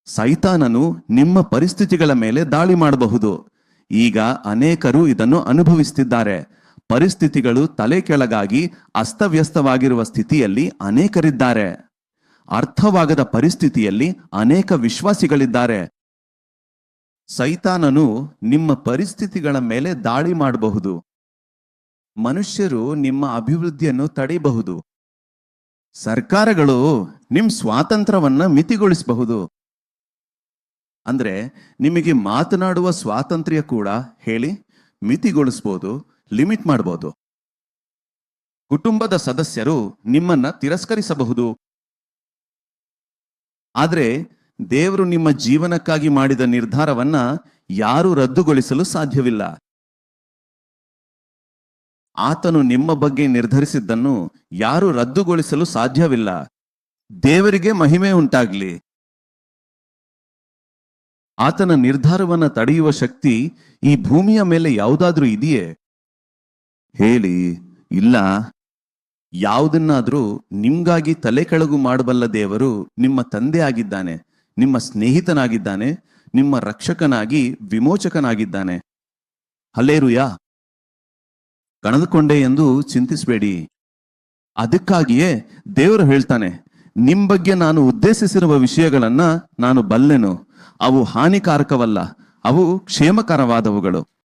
ಸೈತಾನನು ನಿಮ್ಮ ಪರಿಸ್ಥಿತಿಗಳ ಮೇಲೆ ದಾಳಿ ಮಾಡಬಹುದು. ಈಗ ಅನೇಕರು ಇದನ್ನು ಅನುಭವಿಸುತ್ತಿದ್ದಾರೆ. ಪರಿಸ್ಥಿತಿಗಳು ತಲೆ ಕೆಳಗಾಗಿ ಅಸ್ತವ್ಯಸ್ತವಾಗಿರುವ ಸ್ಥಿತಿಯಲ್ಲಿ ಅನೇಕರಿದ್ದಾರೆ. ಅರ್ಥವಾಗದ ಪರಿಸ್ಥಿತಿಯಲ್ಲಿ ಅನೇಕ ವಿಶ್ವಾಸಿಗಳಿದ್ದಾರೆ. ಸೈತಾನನು ನಿಮ್ಮ ಪರಿಸ್ಥಿತಿಗಳ ಮೇಲೆ ದಾಳಿ ಮಾಡಬಹುದು. ಮನುಷ್ಯರು ನಿಮ್ಮ ಅಭಿವೃದ್ಧಿಯನ್ನು ತಡೆಯಬಹುದು. ಸರ್ಕಾರಗಳು ನಿಮ್ಮ ಸ್ವಾತಂತ್ರ್ಯವನ್ನ ಮಿತಿಗೊಳಿಸಬಹುದು. ಅಂದ್ರೆ ನಿಮಗೆ ಮಾತನಾಡುವ ಸ್ವಾತಂತ್ರ್ಯ ಕೂಡ ಹೇಳಿ ಮಿತಿಗೊಳಿಸಬಹುದು, ಲಿಮಿಟ್ ಮಾಡಬಹುದು. ಕುಟುಂಬದ ಸದಸ್ಯರು ನಿಮ್ಮನ್ನ ತಿರಸ್ಕರಿಸಬಹುದು. ಆದ್ರೆ ದೇವರು ನಿಮ್ಮ ಜೀವನಕ್ಕಾಗಿ ಮಾಡಿದ ನಿರ್ಧಾರವನ್ನ ಯಾರು ರದ್ದುಗೊಳಿಸಲು ಸಾಧ್ಯವಿಲ್ಲ. ಆತನು ನಿಮ್ಮ ಬಗ್ಗೆ ನಿರ್ಧರಿಸಿದ್ದನ್ನು ಯಾರು ರದ್ದುಗೊಳಿಸಲು ಸಾಧ್ಯವಿಲ್ಲ. ದೇವರಿಗೆ ಮಹಿಮೆ ಉಂಟಾಗ್ಲಿ. ಆತನ ನಿರ್ಧಾರವನ್ನ ತಡೆಯುವ ಶಕ್ತಿ ಈ ಭೂಮಿಯ ಮೇಲೆ ಯಾವುದಾದ್ರೂ ಇದೆಯೇ? ಹೇಳಿ, ಇಲ್ಲ. ಯಾವುದನ್ನಾದ್ರೂ ನಿಮ್ಗಾಗಿ ತಲೆ ಕೆಳಗು ಮಾಡಬಲ್ಲ ದೇವರು ನಿಮ್ಮ ತಂದೆ ಆಗಿದ್ದಾನೆ, ನಿಮ್ಮ ಸ್ನೇಹಿತನಾಗಿದ್ದಾನೆ, ನಿಮ್ಮ ರಕ್ಷಕನಾಗಿ ವಿಮೋಚಕನಾಗಿದ್ದಾನೆ. ಹಲ್ಲೇಲೂಯಾ. ಕಳೆದುಕೊಂಡೆ ಎಂದು ಚಿಂತಿಸಬೇಡಿ. ಅದಕ್ಕಾಗಿಯೇ ದೇವರು ಹೇಳ್ತಾನೆ, ನಿಮ್ ಬಗ್ಗೆ ನಾನು ಉದ್ದೇಶಿಸಿರುವ ವಿಷಯಗಳನ್ನ ನಾನು ಬಲ್ಲೆನು. ಅವು ಹಾನಿಕಾರಕವಲ್ಲ, ಅವು ಕ್ಷೇಮಕರವಾದವುಗಳು.